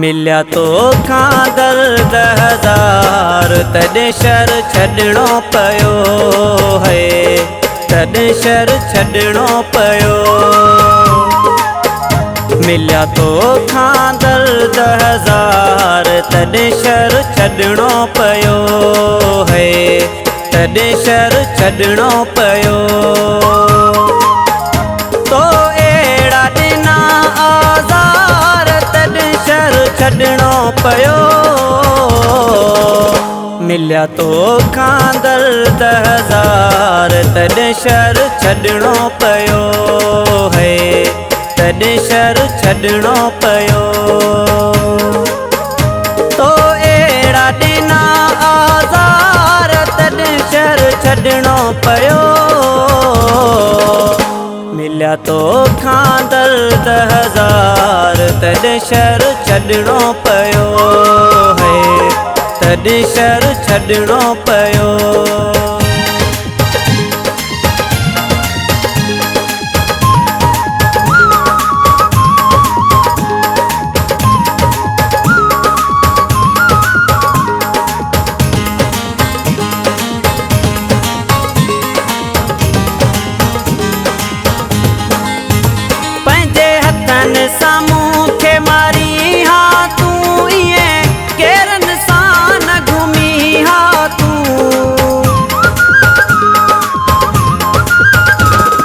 मिलिया तो खां दर्द हज़ार तॾहिं शर छॾिणो पियो है, तॾहिं शर छॾिणो पियो। मिलिया तो खां दर्द हज़ार तॾहिं शर छॾिणो पियो है, तॾहिं शर छॾिणो पियो। तो अहिड़ा ॾिना आज़ार तॾहिं शर छॾिणो पियो। मिलिया तो खां दर्द हज़ार तॾहिं शर छॾिणो पियो है, तॾहिं शर छॾिणो पियो। तो अहिड़ा ॾिना आज़ार तॾहिं शर छॾिणो पियो। मिलिया तो खां दर्द हज़ार तॾहिं शर छॾिणो पियो है, तॾहिं शर छॾिणो पियो। साम्हूं खे मारी हा तूं ईअं केरनि सां न घुमी हा तूं।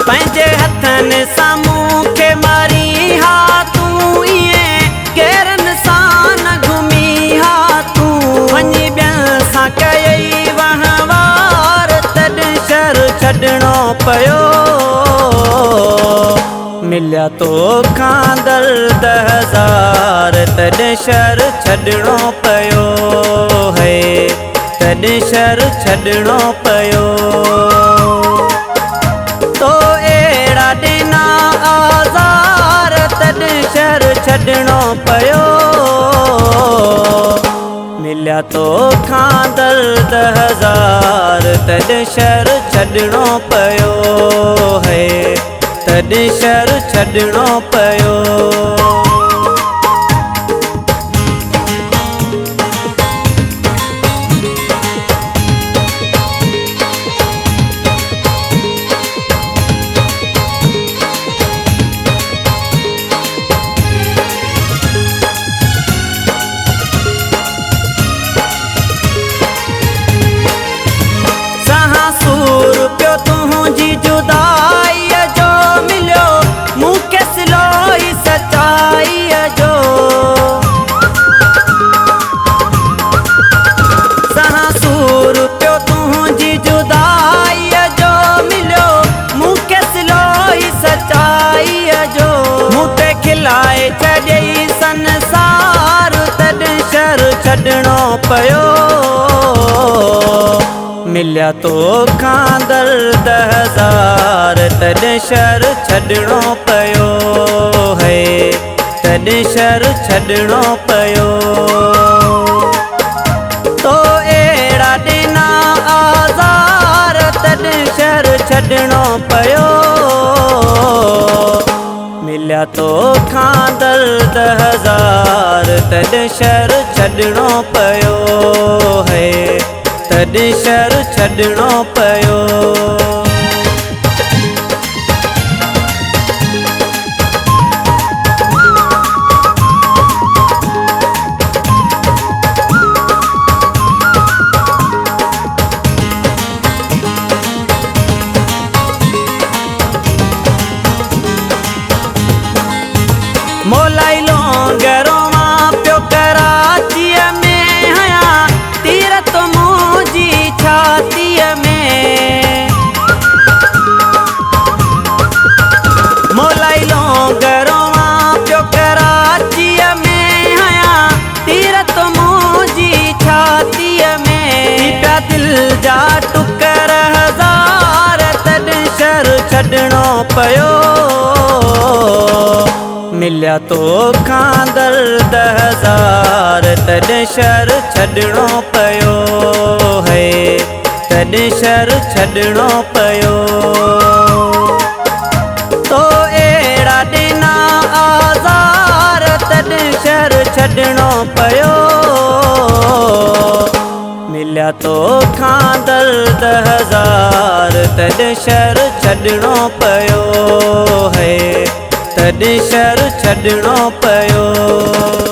पंहिंजे हथनि साम्हूं खे मारी हा तूं ईअं केरनि सां न घुमी हा तूं। वञी ॿियनि सां कयई वहिंवार तॾहिं शर छॾिणो पियो। मिलिया तो खां दर्द हज़ार तॾहिं शर छॾिणो पियो है, तॾहिं शर छॾिणो पियो। तो अहिड़ा ॾिना आज़ार तॾहिं शर छॾिणो पियो। मिलिया तो खां दर्द हज़ार तॾहिं शर छॾिणो पियो है, तॾहिं शर छॾिणो पियो। सहा सूर पियो तुंहिंजी जुदाईअ जो मिलियो मूंखे सिलोई सचाईअ जो। सहा सूर पियो तुंहिंजी जुदाईअ जो मिलियो मूंखे सिलोई सचाईअ जो। मूं ते खिलाए छॾियई संसार तॾहिं शर छॾिणो पियो। मिलिया तो खां दर्द हज़ार तॾहिं शर छॾिणो पियो है, तॾहिं शर छॾिणो पियो। तो अहिड़ा ॾिना आज़ार तॾहिं शर छॾिणो पियो। मिलिया तो खां दर्द हज़ार तॾहिं शर छॾिणो पियो है, तॾहिं शर छॾिणो पियो। मोलाई लोंगरो मां पियो कराचीअ में हया तीर तो मुंहिंजी छातीअ में। मोलाई लोंगरो मां पियो कराचीअ में हया तीर तो मुंहिंजी छातीअ में। पिया दिल जा टुकर हज़ार तॾहिं शर छॾिणो पियो। मिलिया तो खां दर्द हज़ार तॾहिं शर छॾिणो पियो है, तॾहिं शर छॾिणो पियो। तो अहिड़ा ॾिना आज़ार तॾहिं शर छॾ छॾणो पियो। मिलिया तोखां दर्द हज़ार तॾहिं शहर छॾणो पियो है, तॾहिं शहर छॾणो पियो।